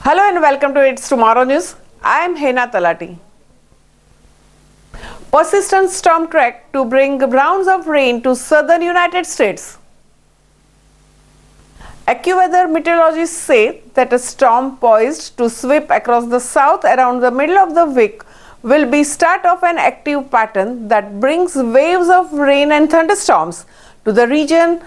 Hello and welcome to It's Tomorrow News. I am Hena Talati. Persistent storm track to bring rounds of rain to southern United States. AccuWeather meteorologists say that a storm poised to sweep across the south around the middle of the week will be start of an active pattern that brings waves of rain and thunderstorms to the region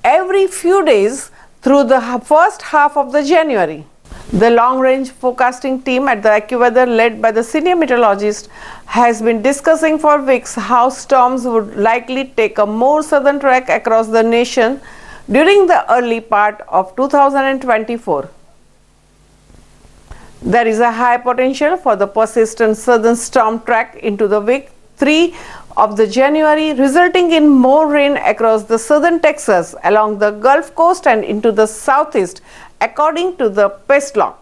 every few days through the first half of the January. The long-range forecasting team at the AccuWeather, led by the senior meteorologist, has been discussing for weeks how storms would likely take a more southern track across the nation during the early part of 2024. There is a high potential for the persistent southern storm track into the week 3 of the January, resulting in more rain across the southern Texas, along the Gulf Coast and into the southeast, according to the PESTLOG.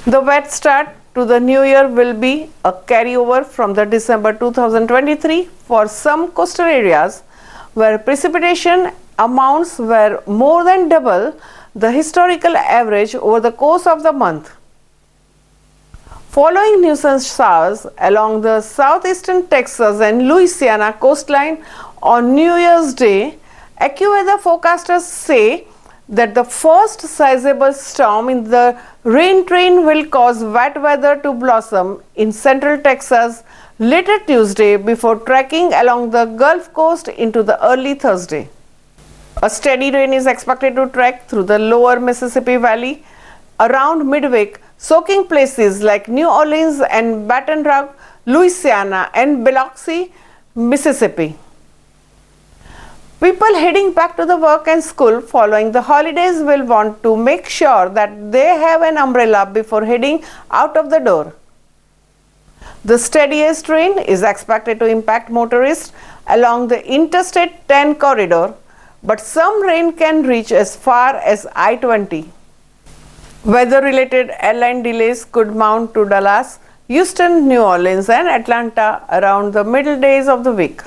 The wet start to the new year will be a carryover from the December 2023 for some coastal areas where precipitation amounts were more than double the historical average over the course of the month. Following nuisance showers along the southeastern Texas and Louisiana coastline on New Year's Day, AccuWeather forecasters say that the first sizable storm in the rain train will cause wet weather to blossom in central Texas later Tuesday before tracking along the Gulf Coast into the early Thursday. A steady rain is expected to track through the lower Mississippi Valley around midweek, soaking places like New Orleans and Baton Rouge, Louisiana, and Biloxi, Mississippi. People heading back to the work and school following the holidays will want to make sure that they have an umbrella before heading out of the door. The steadiest rain is expected to impact motorists along the Interstate 10 corridor, but some rain can reach as far as I-20. Weather-related airline delays could mount to Dallas, Houston, New Orleans, and Atlanta around the middle days of the week.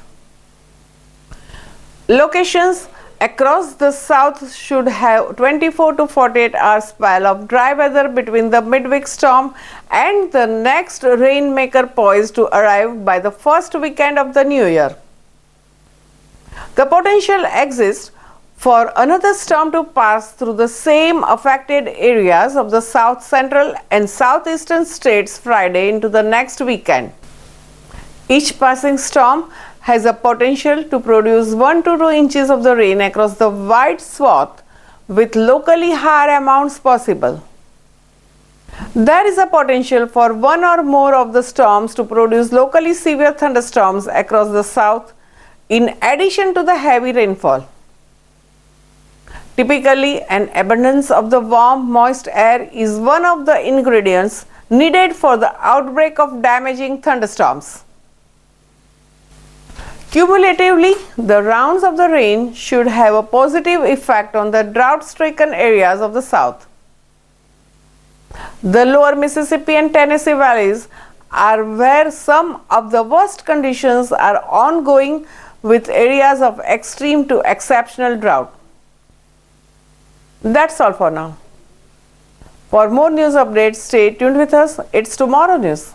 Locations across the south should have 24 to 48 hour spell of dry weather between the midweek storm and the next rainmaker poised to arrive by the first weekend of the new year. The potential exists for another storm to pass through the same affected areas of the south central and southeastern states Friday into the next weekend. Each passing storm has a potential to produce 1 to 2 inches of the rain across the wide swath, with locally higher amounts possible. There is a potential for one or more of the storms to produce locally severe thunderstorms across the south, in addition to the heavy rainfall. Typically, an abundance of the warm, moist air is one of the ingredients needed for the outbreak of damaging thunderstorms. Cumulatively, the rounds of the rain should have a positive effect on the drought-stricken areas of the south. The lower Mississippi and Tennessee valleys are where some of the worst conditions are ongoing, with areas of extreme to exceptional drought. That's all for now. For more news updates, stay tuned with us. It's Tomorrow News.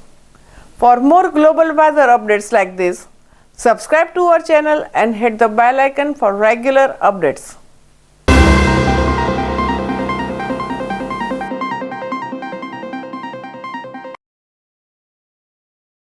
For more global weather updates like this, subscribe to our channel and hit the bell icon for regular updates.